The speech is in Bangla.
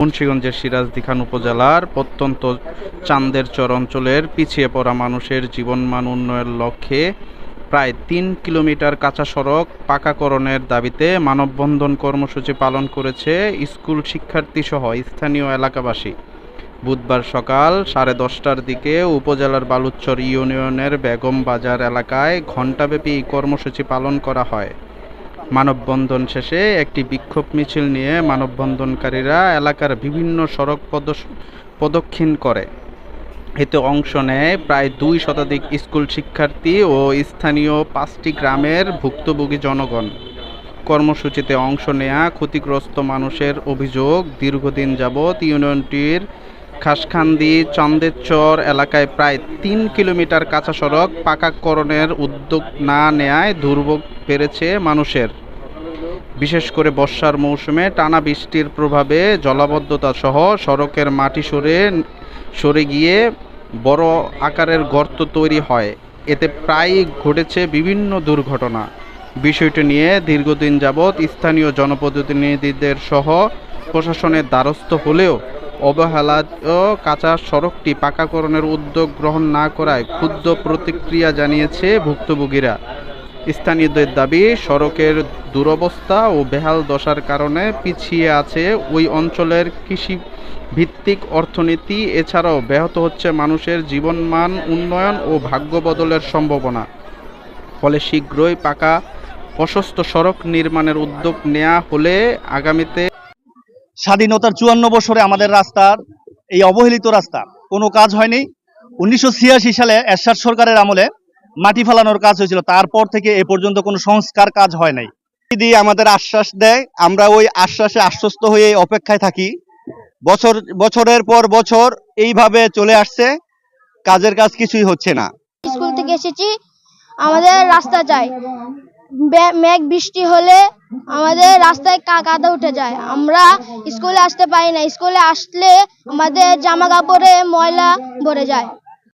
মুন্সিগঞ্জের সিরাজদি খান উপজেলার প্রত্যন্ত চান্দেরচর অঞ্চলের পিছিয়ে পড়া মানুষের জীবনমান উন্নয়নের লক্ষ্যে প্রায় ৩ কিলোমিটার কাঁচা সড়ক পাকাকরণের দাবিতে মানববন্ধন কর্মসূচি পালন করেছে স্কুল শিক্ষার্থীসহ স্থানীয় এলাকাবাসী। বুধবার সকাল 10:30টার দিকে উপজেলার বালুচর ইউনিয়নের বেগম বাজার এলাকায় ঘণ্টাব্যাপী এই কর্মসূচি পালন করা হয়। মানববন্ধন শেষে একটি বিক্ষোভ মিছিল নিয়ে মানববন্ধনকারীরা এলাকার বিভিন্ন সড়ক প্রদক্ষিণ করে। এতে অংশ নেয় প্রায় 2 শতাধিক স্কুল শিক্ষার্থী ও স্থানীয় 5টি গ্রামের ভুক্তভোগী জনগণ। কর্মসূচিতে অংশ নেয়া ক্ষতিগ্রস্ত মানুষের অভিযোগ, দীর্ঘদিন যাবৎ ইউনিয়নটির খাসখান্দি চান্দেরচর এলাকায় প্রায় 3 কিলোমিটার কাঁচা সড়ক পাকাকরণের উদ্যোগ না নেয়ায় দুর্ভোগ বেড়েছে মানুষের। বিশেষ করে বর্ষার মৌসুমে টানা বৃষ্টির প্রভাবে জলাবদ্ধতা সহ সড়কের মাটি সরে গিয়ে বড় আকারের গর্ত তৈরি হয়। এতে প্রায়ই ঘটেছে বিভিন্ন দুর্ঘটনা। বিষয়টি নিয়ে দীর্ঘদিন যাবৎ স্থানীয় জনপ্রতিনিধিদের সহ প্রশাসনের দ্বারস্থ হলেও অবহেলায় কাঁচা সড়কটি পাকাকরণের উদ্যোগ গ্রহণ না করায় ক্ষুব্ধ প্রতিক্রিয়া জানিয়েছে ভুক্তভোগীরা। স্থানীয়দের দাবি, সড়কের দুরবস্থা ও বেহাল দশার কারণে পিছিয়ে আছে ওই অঞ্চলের কৃষিভিত্তিক অর্থনীতি। এছাড়াও ব্যাহত হচ্ছে মানুষের জীবনমান উন্নয়ন ও ভাগ্য বদলের সম্ভাবনা। ফলে শীঘ্রই পাকা প্রশস্ত সড়ক নির্মাণের উদ্যোগ নেওয়া হলে আগামীতে স্বাধীনতার 54 বছরে আমাদের রাস্তার এই অবহেলিত রাস্তা কোনো কাজ হয়নি। 1986 সালে এরশাদ সরকারের আমলে মাটি ফেলানোর কাজ হয়েছিল, তারপর থেকে এ পর্যন্ত কোনো সংস্কার কাজ হয় নাই। দিয়ে আমাদের আশ্বাস দেয়, আমরা ওই আশ্বাসে আশ্বস্ত হয়ে অপেক্ষায় থাকি। বছরের পর বছর এইভাবে চলে আসছে, কাজের কাজ কিছুই হচ্ছে না। স্কুল থেকে এসেছি, আমাদের রাস্তা চাই। মেঘ বৃষ্টি হলে আমাদের রাস্তায় কাদা উঠে যায়, আমরা স্কুলে আসতে পারি না। স্কুলে আসলে আমাদের জামা কাপড়ে ময়লা ভরে যায়।